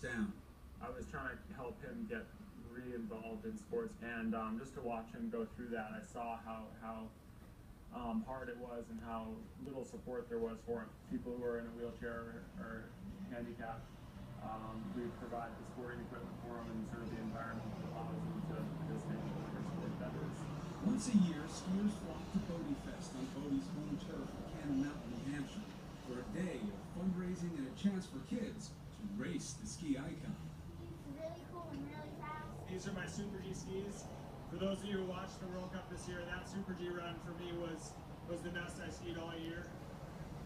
down. I was trying to help him get re-involved in sports, and just to watch him go through that, I saw how hard it was and how little support there was for him. People who are in a wheelchair or handicapped, we provide the sporting equipment for them and sort of the environment that allows them to participate in whatever sport that is. Once a year, skiers flock to Bodie Fest on Bodie's home turf in Cannon Mountain, New Hampshire, for a day of fundraising and a chance for kids to race the ski icon. It's really cool and really fast. These are my Super G skis. For those of you who watched the World Cup this year, that Super G run for me was the best I skied all year.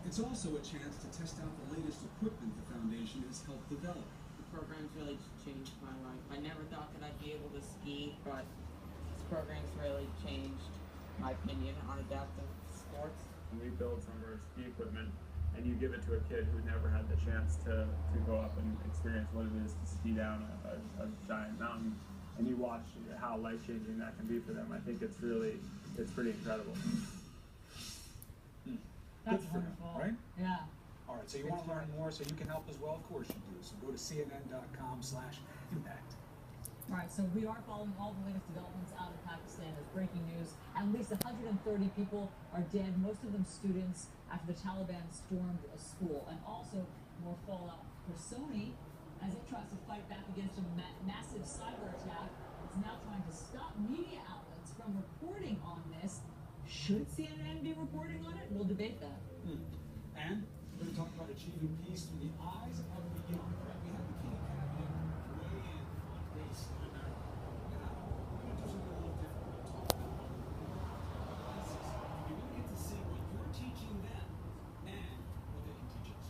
It's also a chance to test out the latest equipment the foundation has helped develop. The program's really changed my life. I never thought that I'd be able to ski, but this program's really changed my opinion on adaptive sports. We build some of our ski equipment, and you give it to a kid who never had the chance to go up and experience what it is to ski down a giant mountain, and you watch how life-changing that can be for them. I think it's pretty incredible. That's Good for them, wonderful. right? Yeah. All right, so you want to learn more, so you can help as well? Of course you do. So go to cnn.com/impact. All right, so we are following all the latest developments out of Pakistan. There's breaking news. At least 130 people are dead, most of them students, after the Taliban stormed a school. And also more fallout for Sony as it tries to fight back against a massive cyber attack. It's now trying to stop media outlets from reporting on this. Should CNN be reporting on it? We'll debate that. And we're going to talk about achieving peace through the eyes of the young. We have the King Cabinet weigh in on race in America. Now, we're going to do something a little different. We're going to talk about classes. You're going to get to see what you're teaching them and what they can teach us.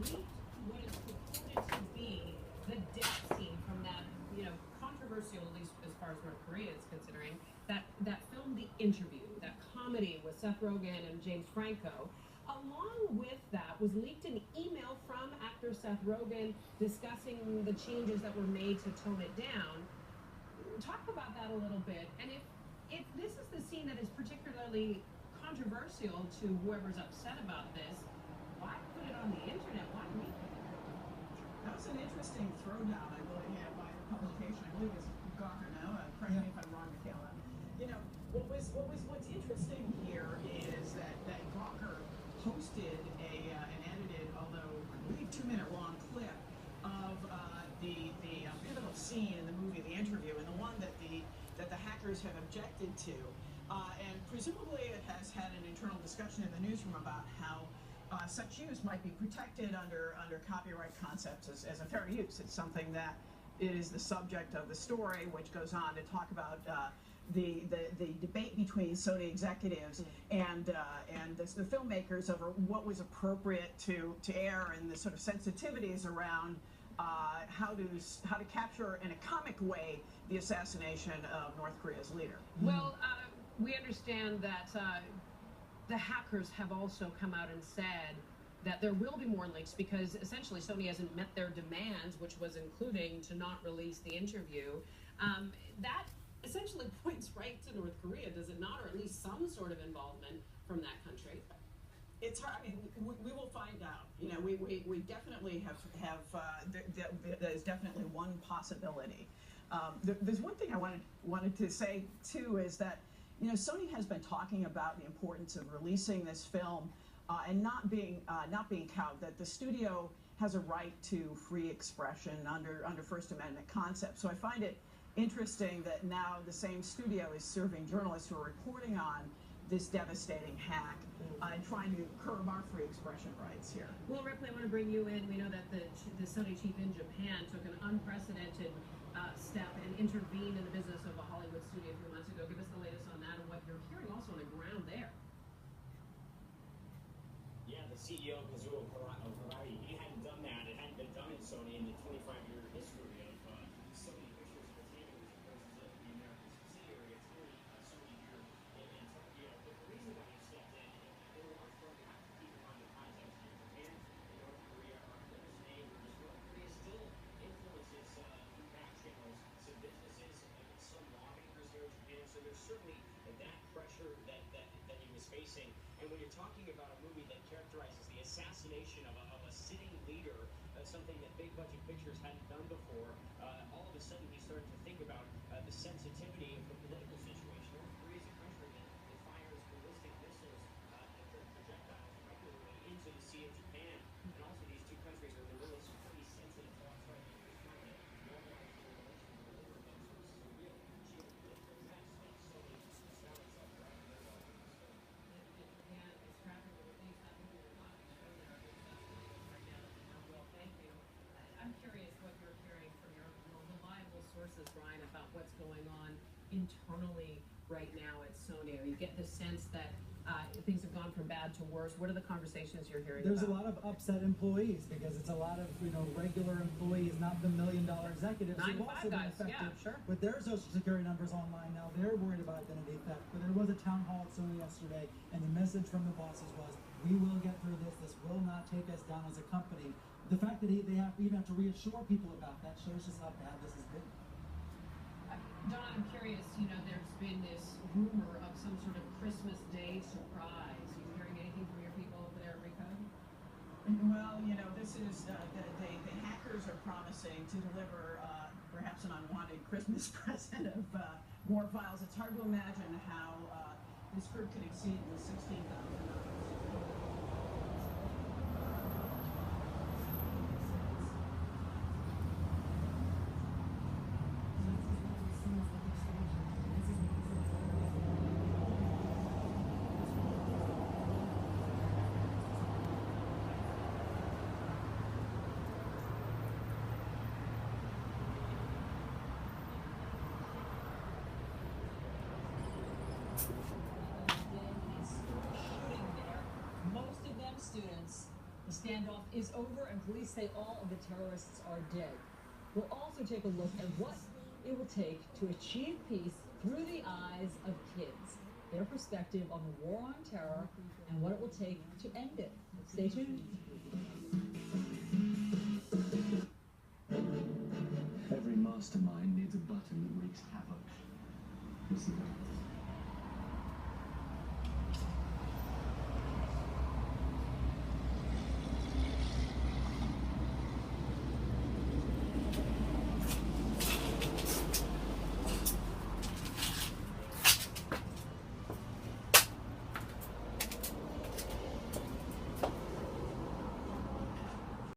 leaked what is purported to be the death scene from that, controversial, at least as far as North Korea is considering, that film, The Interview, that comedy with Seth Rogen and James Franco. Along with that was leaked an email from actor Seth Rogen discussing the changes that were made to tone it down. Talk about that a little bit, and if this is the scene that is particularly controversial to whoever's upset about this, why put it on the internet? Why leak it? That was an interesting throwdown, I believe, by the publication. I believe it's Gawker, no? Correct me if I'm wrong, Michaela. What's interesting here is that Gawker posted an edited, although I believe 2-minute long clip of the pivotal scene in the movie The Interview, and the one that the hackers have objected to. And presumably it has had an internal discussion in the newsroom about how such use might be protected under copyright concepts as a fair use. It's something that is the subject of the story, which goes on to talk about the debate between Sony executives and the filmmakers over what was appropriate to air, and the sort of sensitivities around how to capture in a comic way the assassination of North Korea's leader. Well, we understand that the hackers have also come out and said that there will be more leaks because essentially Sony hasn't met their demands, which was including to not release The Interview. That essentially points right to North Korea, does it not? Or at least some sort of involvement from that country. It's hard. I mean, we will find out. We definitely have there's definitely one possibility. There's one thing I wanted to say too, is that Sony has been talking about the importance of releasing this film and not being cowed. That the studio has a right to free expression under First Amendment concepts. So I find it interesting that now the same studio is serving journalists who are reporting on this devastating hack and trying to curb our free expression rights here. Well, Ripley, I want to bring you in. We know that the Sony chief in Japan took an unprecedented step and intervened in the business of a Hollywood studio a few months ago. Give us the latest on that and what you're hearing also on the ground there. Yeah, the CEO of Holy Qur'an, he hadn't done that. It hadn't been done in Sony in the 25-year history of Sony Pictures Entertainment, which of course is the American subsidiary. It's really Sony here in Tokyo. But the reason why he stepped in, they were upfront. You have to keep in mind the context here. Japan and North Korea are close neighbors. North Korea still influences through back channels some businesses and some lawmakers here in Japan. So there's certainly that pressure that he was facing. And when you're talking about a movie that characterizes the assassination of a sitting leader, something that big budget pictures hadn't done before, all of a sudden he started to think about the sensitivity of the political situation. North Korea is a country that fires ballistic missiles projectiles regularly into the Sea of Japan. And also these two countries are in the middle of some pretty sensitive talks right now. Trying to normalize their relations over them. So this is a real geopolitical mess that Sony has found itself driving their way. I'm curious what you're hearing from your reliable sources, Brian, about what's going on internally right now at Sony. Or you get the sense that things have gone from bad to worse. What are the conversations you're hearing There's about? a lot of upset employees because it's a lot of regular employees, not the million-dollar executives. 9 to who've 5 also been guys, affected yeah, sure. with their social security numbers online now. They're worried about identity theft. But there was a town hall at Sony yesterday, and the message from the bosses was, we will get through this. This will not take us down as a company. The fact that they even have to reassure people about that shows just how bad this has been. Don, I'm curious, there's been this rumor of some sort of Christmas Day surprise. You hearing anything from your people over there at Recode? Well, this is the hackers are promising to deliver perhaps an unwanted Christmas present of more files. It's hard to imagine how this group could exceed the $16,000. Most of them students. The standoff is over and police say all of the terrorists are dead. We'll also take a look at what it will take to achieve peace through the eyes of kids, their perspective on the war on terror, and what it will take to end it. Stay tuned. Every mastermind needs a button that wreaks havoc. This is